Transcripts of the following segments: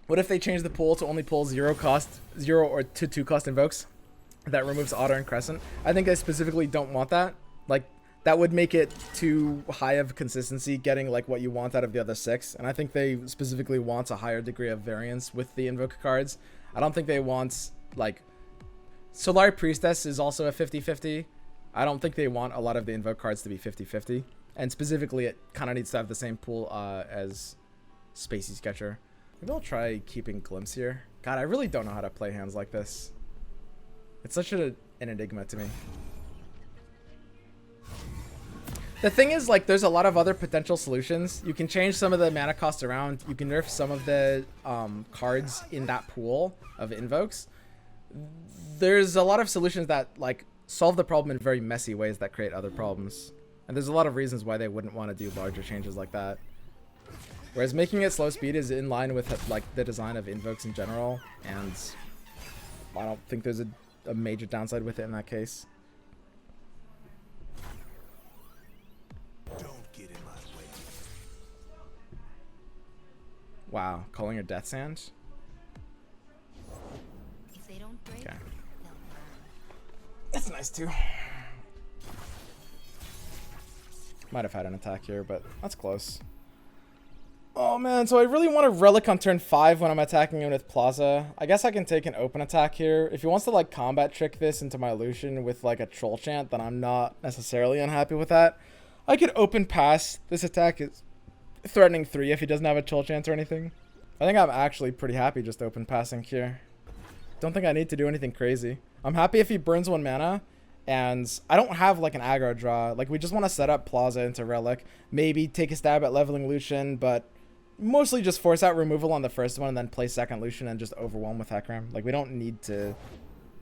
What if they change the pool to only pull 0 or to 2 cost invokes? That removes Otter and Crescent. I think I specifically don't want that. Like, that would make it too high of consistency getting like what you want out of the other 6. And I think they specifically want a higher degree of variance with the Invoke cards. I don't think they want, like, Solari Priestess is also a 50-50. I don't think they want a lot of the Invoke cards to be 50-50. And specifically, it kind of needs to have the same pool as Spacey Sketcher. Maybe I'll try keeping Glimpse here. God, I really don't know how to play hands like this. It's such an enigma to me. The thing is, like, there's a lot of other potential solutions. You can change some of the mana cost around. You can nerf some of the cards in that pool of invokes. There's a lot of solutions that, like, solve the problem in very messy ways that create other problems. And there's a lot of reasons why they wouldn't want to do larger changes like that. Whereas making it slow speed is in line with, like, the design of invokes in general. And I don't think there's a major downside with it in that case. Wow, calling her Death Sand? If they don't break, okay. they'll burn. That's nice too. Might have had an attack here, but that's close. Oh man, so I really want to Relic on turn 5 when I'm attacking him with Plaza. I guess I can take an open attack here. If he wants to like combat trick this into my Lucian with like a Troll Chant, then I'm not necessarily unhappy with that. I could open pass. This attack is threatening 3 if he doesn't have a Troll Chant or anything. I think I'm actually pretty happy just open passing here. Don't think I need to do anything crazy. I'm happy if he burns 1 mana, and I don't have like an aggro draw. Like, we just want to set up Plaza into Relic, maybe take a stab at leveling Lucian, but mostly just force out removal on the first one and then play second Lucian and just overwhelm with Hecarim. Like, we don't need to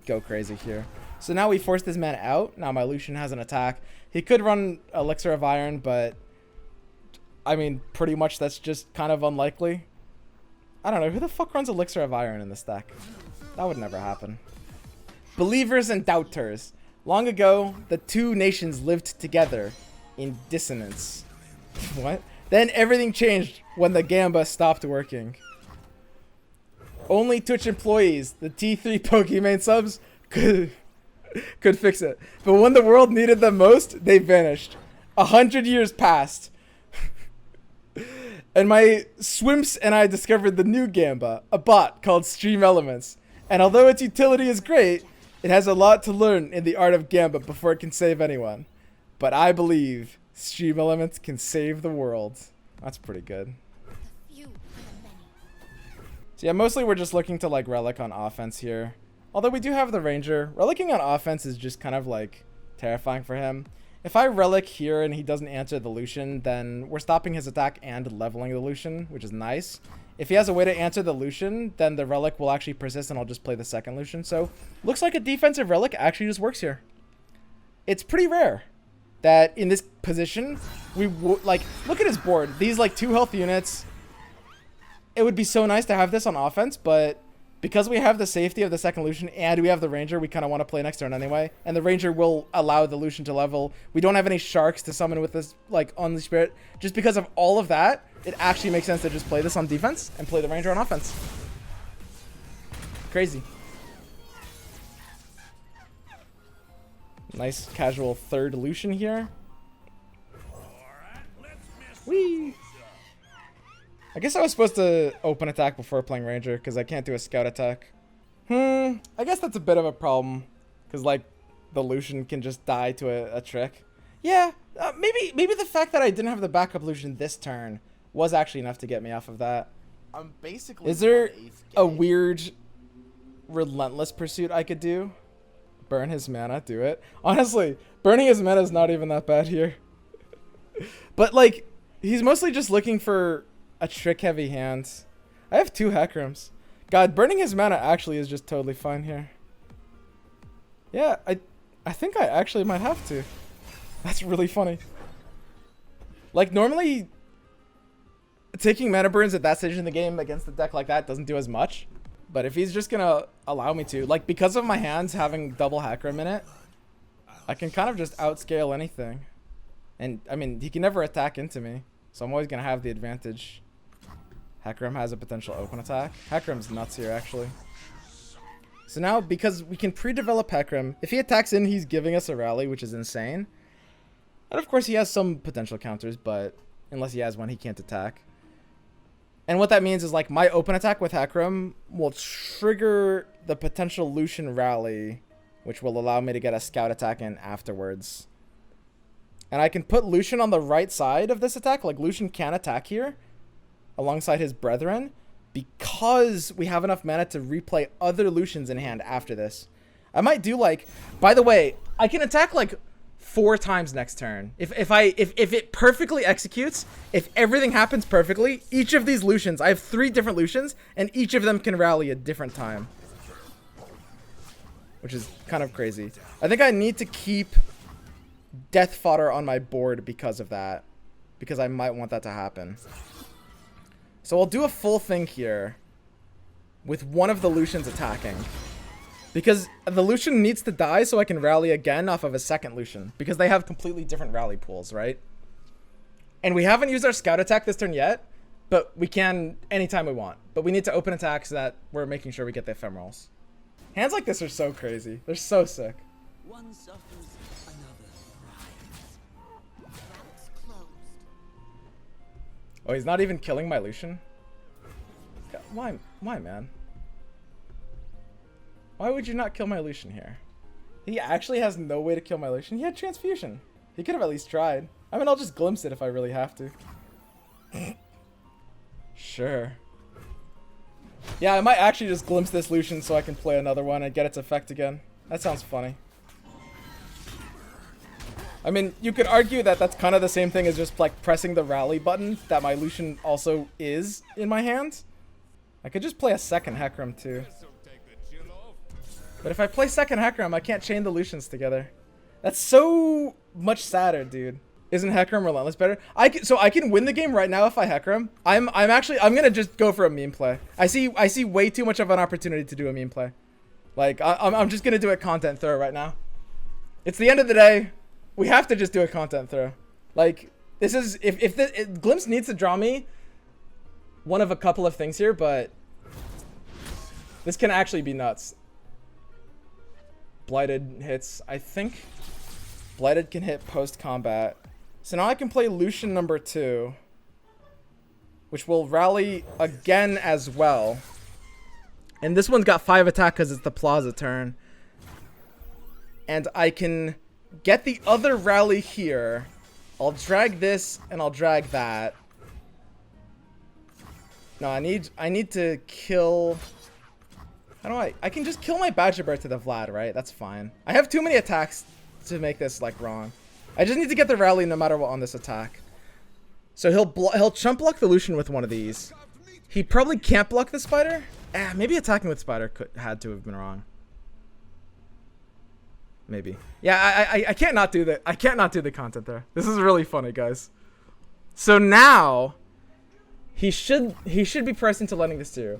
go crazy here. So now we forced this man out. Now my Lucian has an attack. He could run Elixir of Iron, but I mean, pretty much that's just kind of unlikely. I don't know. Who the fuck runs Elixir of Iron in this deck? That would never happen. Believers and doubters. Long ago, the 2 nations lived together in dissonance. What? Then everything changed when the Gamba stopped working. Only Twitch employees, the T3 Pokemon subs, could fix it. But when the world needed them most, they vanished. 100 years passed. And my Swimps and I discovered the new Gamba, a bot called Stream Elements. And although its utility is great, it has a lot to learn in the art of Gamba before it can save anyone. But I believe Stream Elements can save the world. That's pretty good. So yeah, mostly we're just looking to like Relic on offense here. Although we do have the Ranger. Relicking on offense is just kind of like terrifying for him. If I Relic here and he doesn't answer the Lucian, then we're stopping his attack and leveling the Lucian, which is nice. If he has a way to answer the Lucian, then the Relic will actually persist and I'll just play the second Lucian. So, looks like a defensive Relic actually just works here. It's pretty rare that in this position, we like, look at his board. These like 2 health units. It would be so nice to have this on offense, but because we have the safety of the second Lucian and we have the Ranger, we kind of want to play next turn anyway. And the Ranger will allow the Lucian to level. We don't have any Sharks to summon with this, like, Unleash Spirit. Just because of all of that, it actually makes sense to just play this on defense and play the Ranger on offense. Crazy. Nice casual third Lucian here. Whee! I guess I was supposed to open attack before playing Ranger because I can't do a scout attack. I guess that's a bit of a problem because like the Lucian can just die to a trick. Yeah, maybe the fact that I didn't have the backup Lucian this turn was actually enough to get me off of that. I'm basically. Is there a weird relentless pursuit I could do? Burn his mana, do it. Honestly, burning his mana is not even that bad here. But like, he's mostly just looking for a trick-heavy hand. I have 2 Hecrims. God, burning his mana actually is just totally fine here. Yeah, I think I actually might have to. That's really funny. Like, normally, taking mana burns at that stage in the game against a deck like that doesn't do as much. But if he's just gonna allow me to, like, because of my hands having double Hecarim in it, I can kind of just outscale anything. And, I mean, he can never attack into me. So I'm always gonna have the advantage. Hecarim has a potential open attack. Hecarim's nuts here, actually. So now, because we can pre-develop Hecarim, if he attacks in, he's giving us a rally, which is insane. And of course, he has some potential counters, but unless he has one, he can't attack. And what that means is, like, my open attack with Hecarim will trigger the potential Lucian rally, which will allow me to get a scout attack in afterwards. And I can put Lucian on the right side of this attack. Like, Lucian can attack here alongside his brethren, because we have enough mana to replay other Lucians in hand after this. I might do, like, by the way, I can attack like 4 times next turn. If it perfectly executes, if everything happens perfectly, each of these Lucians, I have 3 different Lucians, and each of them can rally a different time. Which is kind of crazy. I think I need to keep Death Fodder on my board because of that. Because I might want that to happen. So I'll do a full thing here with one of the Lucians attacking. Because the Lucian needs to die so I can rally again off of a second Lucian. Because they have completely different rally pools, right? And we haven't used our scout attack this turn yet, but we can anytime we want. But we need to open attack so that we're making sure we get the ephemerals. Hands like this are so crazy. They're so sick. One suffers, another thrives. Routes closed. Oh, he's not even killing my Lucian? Why, man? Why would you not kill my Lucian here? He actually has no way to kill my Lucian. He had transfusion. He could have at least tried. I mean, I'll just glimpse it if I really have to. Sure. Yeah, I might actually just glimpse this Lucian so I can play another one and get its effect again. That sounds funny. I mean, you could argue that that's kind of the same thing as just like pressing the rally button that my Lucian also is in my hand. I could just play a second Hecarim too. But if I play second Hecarim, I can't chain the Lucians together. That's so much sadder, dude. Isn't Hecarim Relentless better? So I can win the game right now if I Hecarim. I'm gonna just go for a meme play. I see way too much of an opportunity to do a meme play. Like I'm just gonna do a content throw right now. It's the end of the day. We have to just do a content throw. Like, this is if Glimpse needs to draw me one of a couple of things here, but this can actually be nuts. Blighted hits. I think Blighted can hit post combat. So now I can play Lucian number 2, which will rally again as well. And this one's got 5 attack because it's the Plaza turn. And I can get the other rally here. I'll drag this and I'll drag that. No, I need to kill. How do I can just kill my Badger Bear to the Vlad, right? That's fine. I have too many attacks to make this like wrong. I just need to get the rally no matter what on this attack. So he'll chump block the Lucian with one of these. He probably can't block the spider. Maybe attacking with spider had to have been wrong. Maybe. Yeah, I can't not do that. I can't not do the content there. This is really funny, guys. So now he should be pressing to letting this through.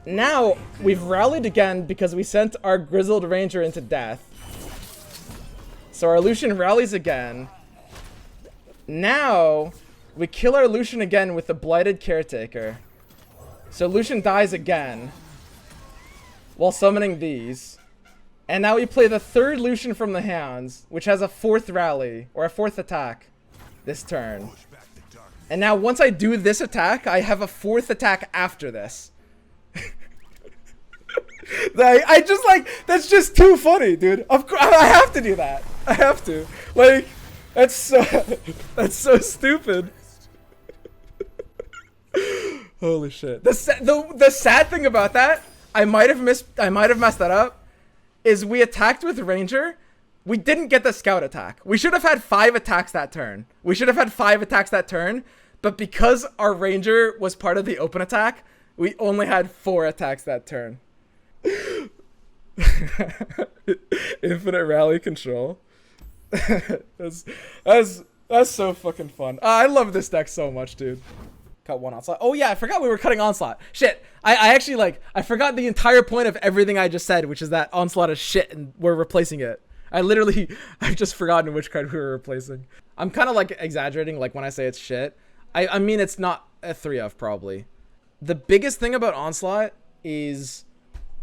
Now we've rallied again because we sent our Grizzled Ranger into death. So our Lucian rallies again. Now we kill our Lucian again with the Blighted Caretaker. So Lucian dies again while summoning these. And now we play the 3rd Lucian from the hands, which has a 4th rally, or a 4th attack this turn. And now once I do this attack, I have a 4th attack after this. I just like, that's just too funny, dude. Of course, I have to do that. I have to. Like, that's so stupid. Holy shit. The sad thing about that, I might have messed that up, is we attacked with Ranger. We didn't get the scout attack. We should have had 5 attacks that turn. But because our Ranger was part of the open attack, we only had 4 attacks that turn. Infinite rally control. that's so fucking fun. I love this deck so much, dude. Cut 1 onslaught. Oh yeah, I forgot we were cutting onslaught. Shit. I actually I forgot the entire point of everything I just said, which is that onslaught is shit and we're replacing it. I've just forgotten which card we were replacing. I'm kind of like exaggerating, like when I say it's shit. I mean, it's not a 3 of probably. The biggest thing about Onslaught is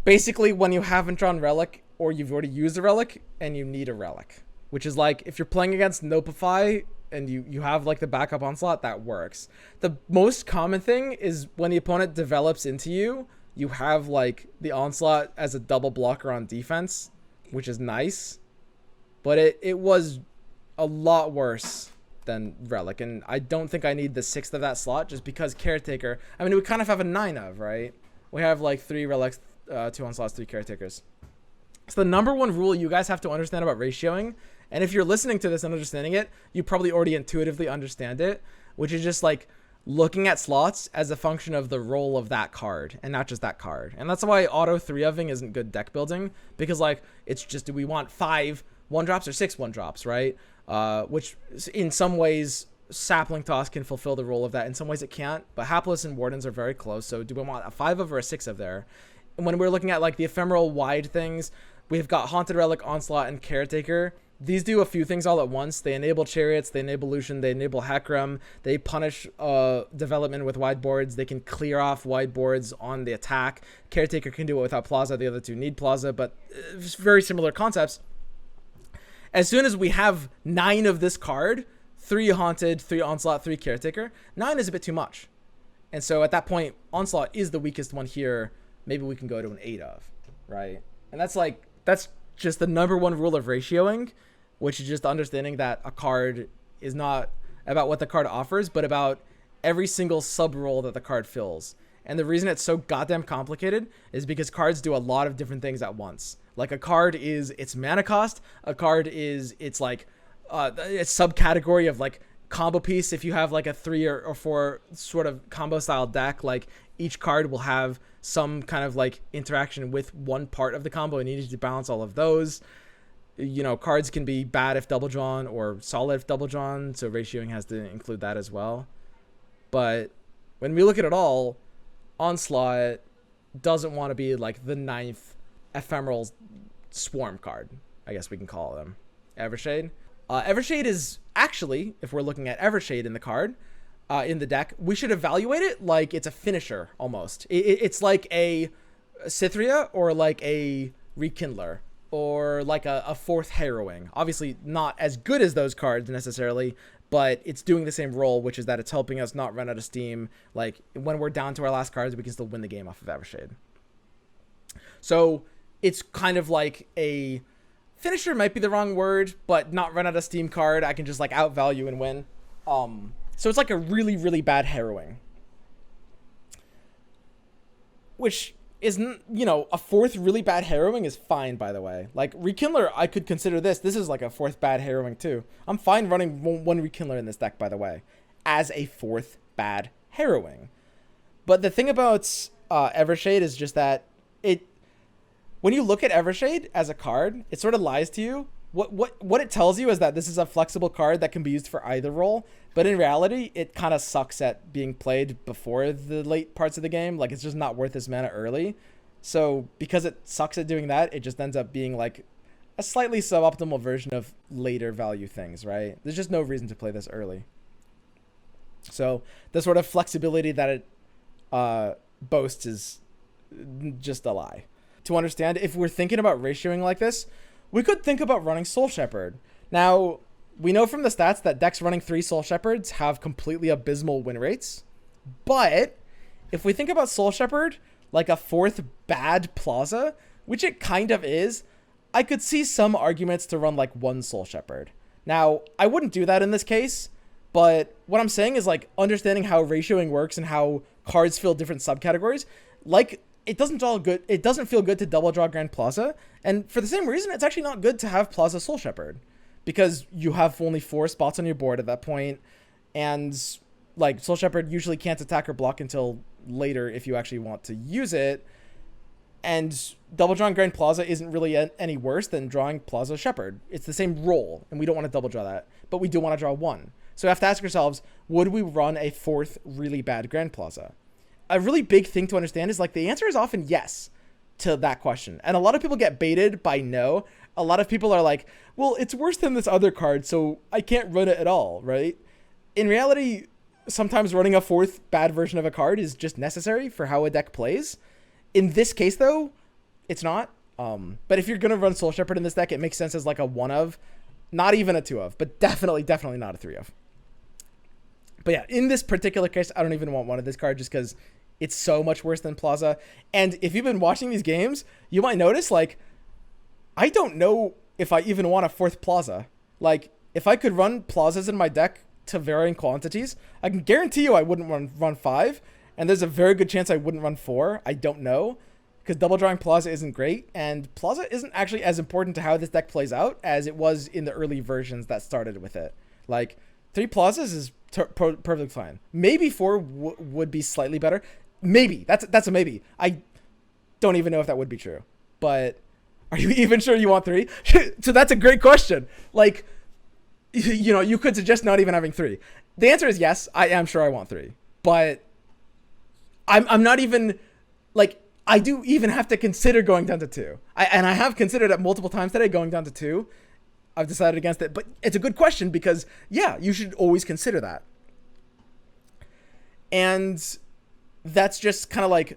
basically when you haven't drawn Relic or you've already used a Relic and you need a Relic. Which is like, if you're playing against Nopify and you have like the backup Onslaught, that works. The most common thing is when the opponent develops into you, you have like the Onslaught as a double blocker on defense, which is nice. But it was a lot worse than Relic. And I don't think I need the 6th of that slot just because Caretaker, I mean, we kind of have a 9 of, right? We have like 3 Relics, 2 Onslaughts, 3 Caretakers. So the number one rule you guys have to understand about ratioing, and if you're listening to this and understanding it, you probably already intuitively understand it, which is just like looking at slots as a function of the role of that card and not just that card. And that's why auto 3-ofing isn't good deck building, because like it's just, do we want 5 1-drops or 6 1-drops, right? Which in some ways Sapling Toss can fulfill the role of that. In some ways it can't, but Hapless and Wardens are very close. So do we want a 5 of or a 6 of there? And when we're looking at like the ephemeral wide things, we've got Haunted Relic, Onslaught, and Caretaker. These do a few things all at once. They enable Chariots, they enable Lucian, they enable Hecarim, they punish development with wide boards, they can clear off wide boards on the attack. Caretaker can do it without Plaza, the other two need Plaza, but very similar concepts. As soon as we have 9 of this card, 3 Haunted, 3 Onslaught, 3 Caretaker, 9 is a bit too much. And so at that point, Onslaught is the weakest one here. Maybe we can go to an 8 of, right? And that's just the number one rule of ratioing, which is just understanding that a card is not about what the card offers, but about every single sub role that the card fills. And the reason it's so goddamn complicated is because cards do a lot of different things at once. Like a card is its mana cost, a card is its like its subcategory of like combo piece. If you have like a 3 or 4 sort of combo style deck, like each card will have some kind of like interaction with one part of the combo, and you need to balance all of those. You know, cards can be bad if double drawn or solid if double drawn, so ratioing has to include that as well. But when we look at it all, Onslaught doesn't want to be like the 9th ephemeral swarm card, I guess we can call them. Evershade. Evershade is actually, if we're looking at Evershade in the card, in the deck, we should evaluate it like it's a finisher almost. It's like a Cythria or like a Rekindler or like a 4th Harrowing. Obviously not as good as those cards necessarily, but it's doing the same role, which is that it's helping us not run out of steam. Like when we're down to our last cards, we can still win the game off of Evershade. So it's kind of like a finisher, might be the wrong word, but not run out of steam card. I can just like outvalue and win. So it's like a really, really bad Harrowing. Which is, you know, a 4th really bad Harrowing is fine, by the way. Like, Rekindler, I could consider this. This is like a 4th bad Harrowing, too. I'm fine running one Rekindler in this deck, by the way, as a 4th bad Harrowing. But the thing about Evershade is just that when you look at Evershade as a card, it sort of lies to you. What it tells you is that this is a flexible card that can be used for either role, but in reality, it kind of sucks at being played before the late parts of the game. Like, it's just not worth its mana early. So because it sucks at doing that, it just ends up being like a slightly suboptimal version of later value things, right? There's just no reason to play this early. So the sort of flexibility that it boasts is just a lie. To understand, if we're thinking about ratioing like this, we could think about running Soul Shepherd. Now, we know from the stats that decks running 3 Soul Shepherds have completely abysmal win rates. But if we think about Soul Shepherd like a 4th bad Plaza, which it kind of is, I could see some arguments to run like 1 Soul Shepherd. Now, I wouldn't do that in this case, but what I'm saying is like understanding how ratioing works and how cards fill different subcategories, like it doesn't feel good to double draw Grand Plaza, and for the same reason, it's actually not good to have Plaza Soul Shepherd, because you have only 4 spots on your board at that point, and like Soul Shepherd usually can't attack or block until later if you actually want to use it, and double drawing Grand Plaza isn't really any worse than drawing Plaza Shepherd. It's the same role, and we don't want to double draw that, but we do want to draw 1. So we have to ask ourselves, would we run a 4th really bad Grand Plaza? A really big thing to understand is like the answer is often yes to that question. And a lot of people get baited by no. A lot of people are like, well, it's worse than this other card, so I can't run it at all, right? In reality, sometimes running a fourth bad version of a card is just necessary for how a deck plays. In this case, though, it's not. But if you're going to run Soul Shepherd in this deck, it makes sense as like a 1 of, not even a 2 of, but definitely not a 3 of. But yeah, in this particular case, I don't even want one of this card just because it's so much worse than Plaza. And if you've been watching these games, you might notice, like, I don't know if I even want a fourth Plaza. Like, if I could run Plazas in my deck to varying quantities, I can guarantee you I wouldn't run 5. And there's a very good chance I wouldn't run 4. I don't know. Because double drawing Plaza isn't great, and Plaza isn't actually as important to how this deck plays out as it was in the early versions that started with it. Like, 3 Plazas is perfectly fine. Maybe 4 would be slightly better. Maybe. That's a maybe. I don't even know if that would be true. But are you even sure you want 3? So that's a great question. Like, you know, you could suggest not even having 3. The answer is yes, I am sure I want 3. But I'm not even, like, I do even have to consider going down to 2. I have considered it multiple times today going down to 2. I've decided against it. But it's a good question because, yeah, you should always consider that. And that's just kind of like,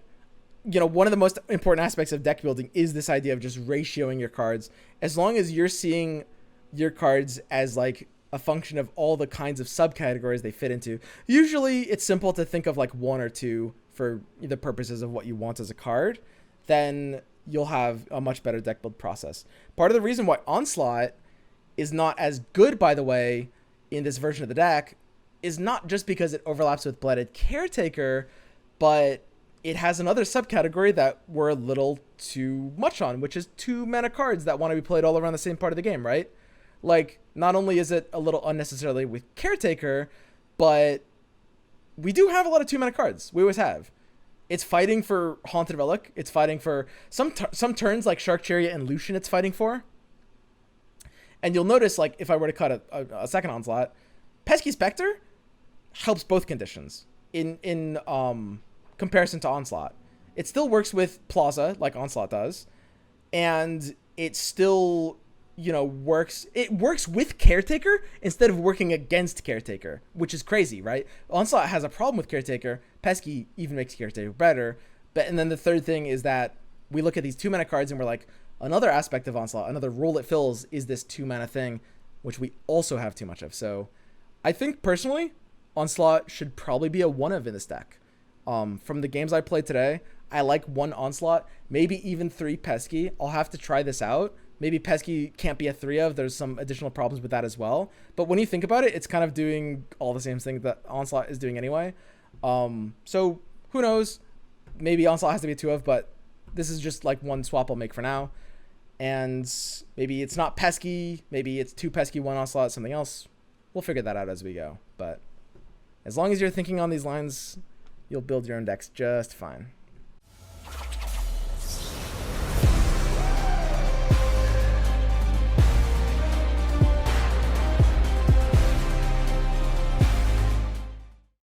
you know, one of the most important aspects of deck building is this idea of just ratioing your cards. As long as you're seeing your cards as like a function of all the kinds of subcategories they fit into, usually it's simple to think of like 1 or 2 for the purposes of what you want as a card, then you'll have a much better deck build process. Part of the reason why Onslaught is not as good, by the way, in this version of the deck is not just because it overlaps with Blooded Caretaker, but it has another subcategory that we're a little too much on, which is 2 mana cards that want to be played all around the same part of the game, right? Like, not only is it a little unnecessarily with Caretaker, but we do have a lot of 2 mana cards. We always have. It's fighting for Haunted Relic. It's fighting for some turns like Shark Chariot and Lucian. It's fighting for. And you'll notice, like, if I were to cut a second Onslaught, Pesky Spectre helps both conditions in comparison to Onslaught. It still works with Plaza like Onslaught does, and it still, you know, works with Caretaker instead of working against Caretaker, which is crazy, right? Onslaught has a problem with Caretaker. Pesky even makes Caretaker better. And then the third thing is that we look at these 2 mana cards and we're like, another aspect of Onslaught, another role it fills is this 2 mana thing, which we also have too much of. So I think personally, Onslaught should probably be a 1 of in this deck. From the games I played today, I like 1 Onslaught, maybe even 3 Pesky. I'll have to try this out. Maybe Pesky can't be a 3 of. There's some additional problems with that as well. But when you think about it, it's kind of doing all the same thing that Onslaught is doing anyway. So who knows? Maybe Onslaught has to be a 2 of, but this is just like one swap I'll make for now. And maybe it's not Pesky. Maybe it's 2 Pesky, 1 Onslaught, something else. We'll figure that out as we go. But as long as you're thinking on these lines, you'll build your own decks just fine.